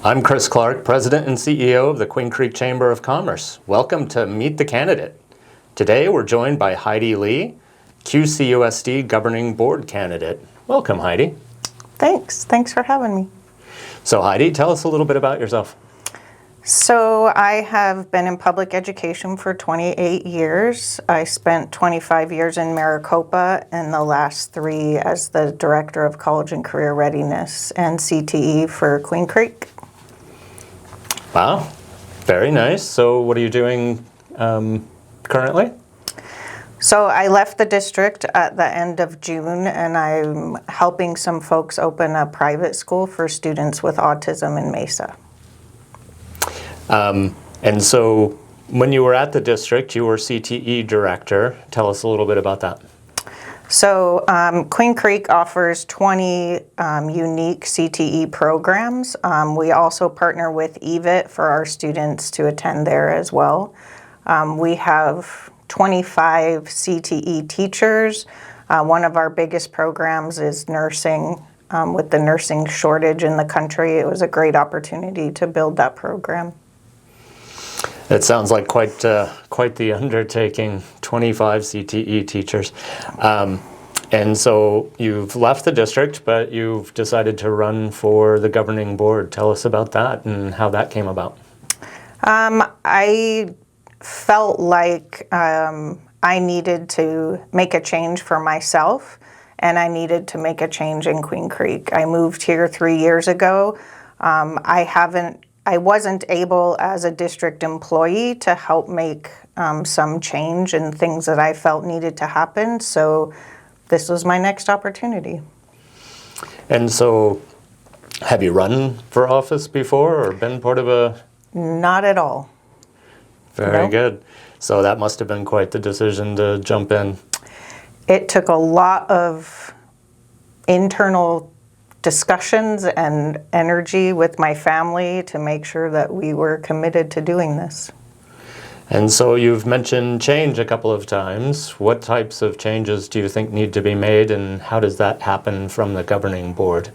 I'm Chris Clark, President and CEO of the Queen Creek Chamber of Commerce. Welcome to Meet the Candidate. Today we're joined by Heidi Lee, QCUSD Governing Board Candidate. Welcome, Heidi. Thanks for having me. So Heidi, tell us a little bit about yourself. So I have been in public education for 28 years. I spent 25 years in Maricopa and the last 3 as the Director of College and Career Readiness and CTE for Queen Creek. Wow, very nice. So what are you doing currently? So I left the district at the end of June, and I'm helping some folks open a private school for students with autism in Mesa. And so when you were at the district, you were CTE director. Tell us a little bit about that. So Queen Creek offers 20 unique CTE programs. We also partner with EVIT for our students to attend there as well. We have 25 CTE teachers. One of our biggest programs is nursing. With the nursing shortage in the country, it was a great opportunity to build that program. It sounds like quite the undertaking, 25 CTE teachers. And so you've left the district, but you've decided to run for the governing board. Tell us about that and how that came about. I felt like I needed to make a change for myself, and I needed to make a change in Queen Creek. I moved here 3 years ago. I wasn't able as a district employee to help make some change in things that I felt needed to happen, so this was my next opportunity. And so have you run for office before or been part of a... Not at all. Very good. So that must have been quite the decision to jump in. It took a lot of internal discussions and energy with my family to make sure that we were committed to doing this. And so you've mentioned change a couple of times. What types of changes do you think need to be made, and how does that happen from the governing board?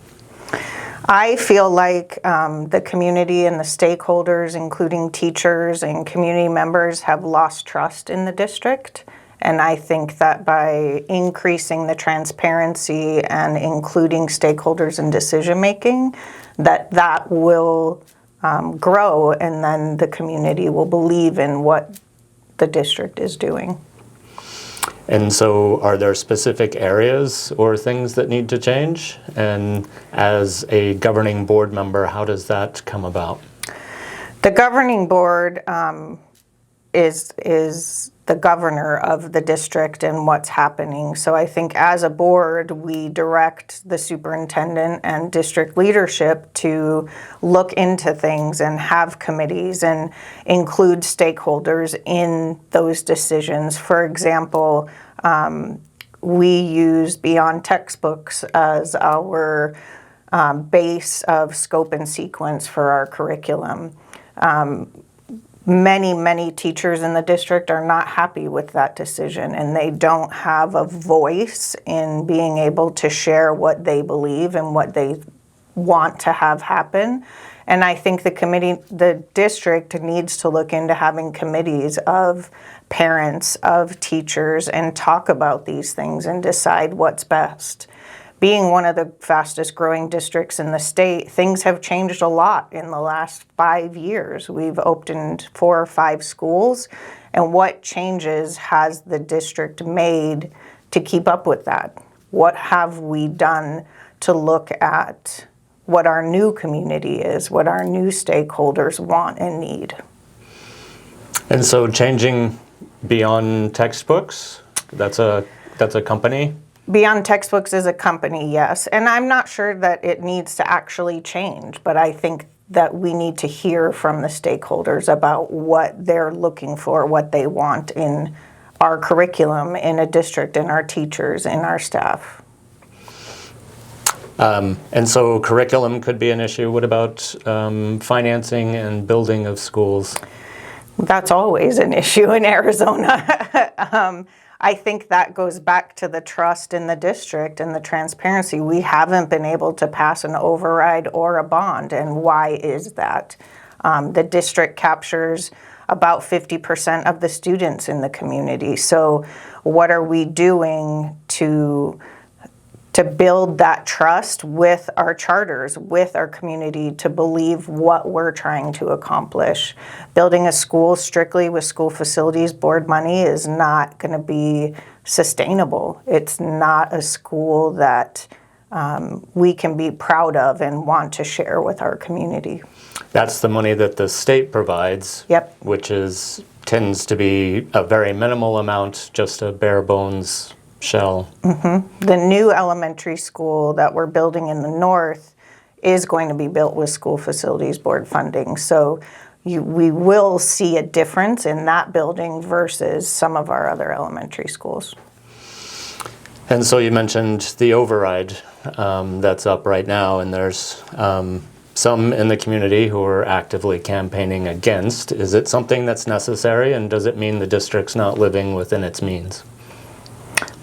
I feel like the community and the stakeholders, including teachers and community members, have lost trust in the district. And I think that by increasing the transparency and including stakeholders in decision making, that will grow, and then the community will believe in what the district is doing. And so are there specific areas or things that need to change? And as a governing board member, how does that come about? The governing board is the governor of the district and what's happening. So I think as a board, we direct the superintendent and district leadership to look into things and have committees and include stakeholders in those decisions. For example, we use Beyond Textbooks as our base of scope and sequence for our curriculum. Many teachers in the district are not happy with that decision, and they don't have a voice in being able to share what they believe and what they want to have happen. And I think the district needs to look into having committees of parents, of teachers, and talk about these things and decide what's best. Being one of the fastest growing districts in the state, things have changed a lot in the last 5 years. We've opened 4 or 5 schools, and what changes has the district made to keep up with that? What have we done to look at what our new community is, what our new stakeholders want and need? And so changing Beyond Textbooks, that's a company? Beyond Textbooks is a company, yes. And I'm not sure that it needs to actually change, but I think that we need to hear from the stakeholders about what they're looking for, what they want in our curriculum, in a district, in our teachers, in our staff. And so curriculum could be an issue. What about financing and building of schools? That's always an issue in Arizona. I think that goes back to the trust in the district and the transparency. We haven't been able to pass an override or a bond, and why is that? The district captures about 50% of the students in the community. So what are we doing to build that trust with our charters, with our community, to believe what we're trying to accomplish? Building a school strictly with school facilities board money is not going to be sustainable. It's not a school that we can be proud of and want to share with our community. That's the money that the state provides, Yep. which tends to be a very minimal amount, just a bare bones shell. The new elementary school that we're building in the north is going to be built with school facilities board funding. So we will see a difference in that building versus some of our other elementary schools. And so you mentioned the override that's up right now, and there's some in the community who are actively campaigning against. Is it something that's necessary, and does it mean the district's not living within its means?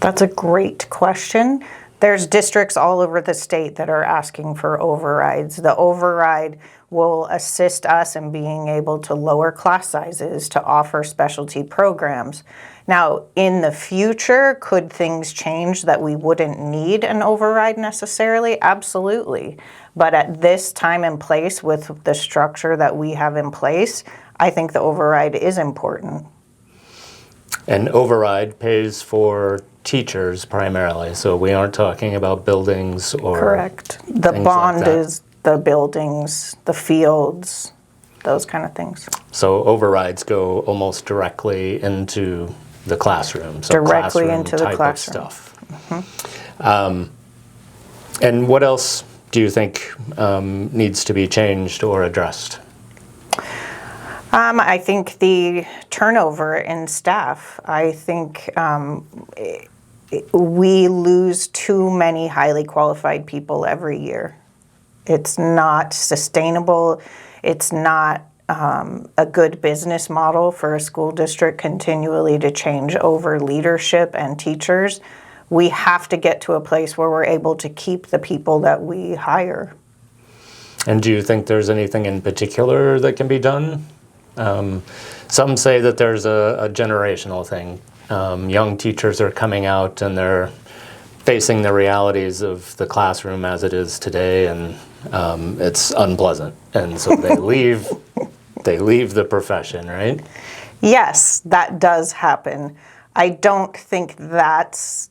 That's a great question. There's districts all over the state that are asking for overrides. The override will assist us in being able to lower class sizes, to offer specialty programs. Now, in the future, could things change that we wouldn't need an override necessarily? Absolutely. But at this time and place, with the structure that we have in place, I think the override is important. An override pays for teachers primarily, so we aren't talking about buildings or Correct. The things bond like that. is the buildings, the fields, those kind of things. So overrides go almost directly into the classroom. So Directly classroom into the type classroom. of stuff. And what else do you think needs to be changed or addressed? I think the turnover in staff. I think we lose too many highly qualified people every year. It's not sustainable. It's not a good business model for a school district continually to change over leadership and teachers. We have to get to a place where we're able to keep the people that we hire. And do you think there's anything in particular that can be done? Some say that there's a generational thing. Young teachers are coming out and they're facing the realities of the classroom as it is today, and it's unpleasant. And so they leave the profession, right? Yes, that does happen. I don't think that's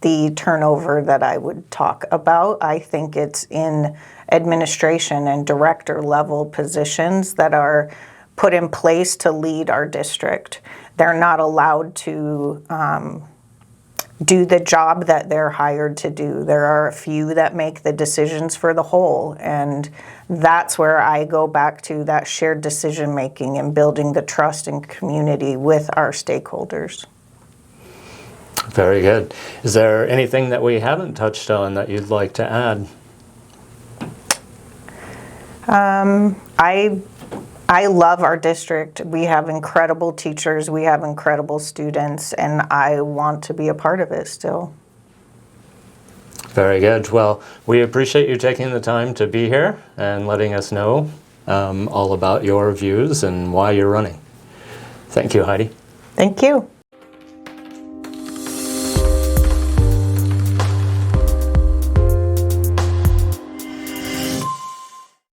the turnover that I would talk about. I think it's in administration and director level positions that are put in place to lead our district. They're not allowed to do the job that they're hired to do. There are a few that make the decisions for the whole, and that's where I go back to that shared decision making and building the trust and community with our stakeholders. Very good. Is there anything that we haven't touched on that you'd like to add? I love our district. We have incredible teachers, we have incredible students, and I want to be a part of it still. Very good. Well, we appreciate you taking the time to be here and letting us know all about your views and why you're running. Thank you, Heidi. Thank you.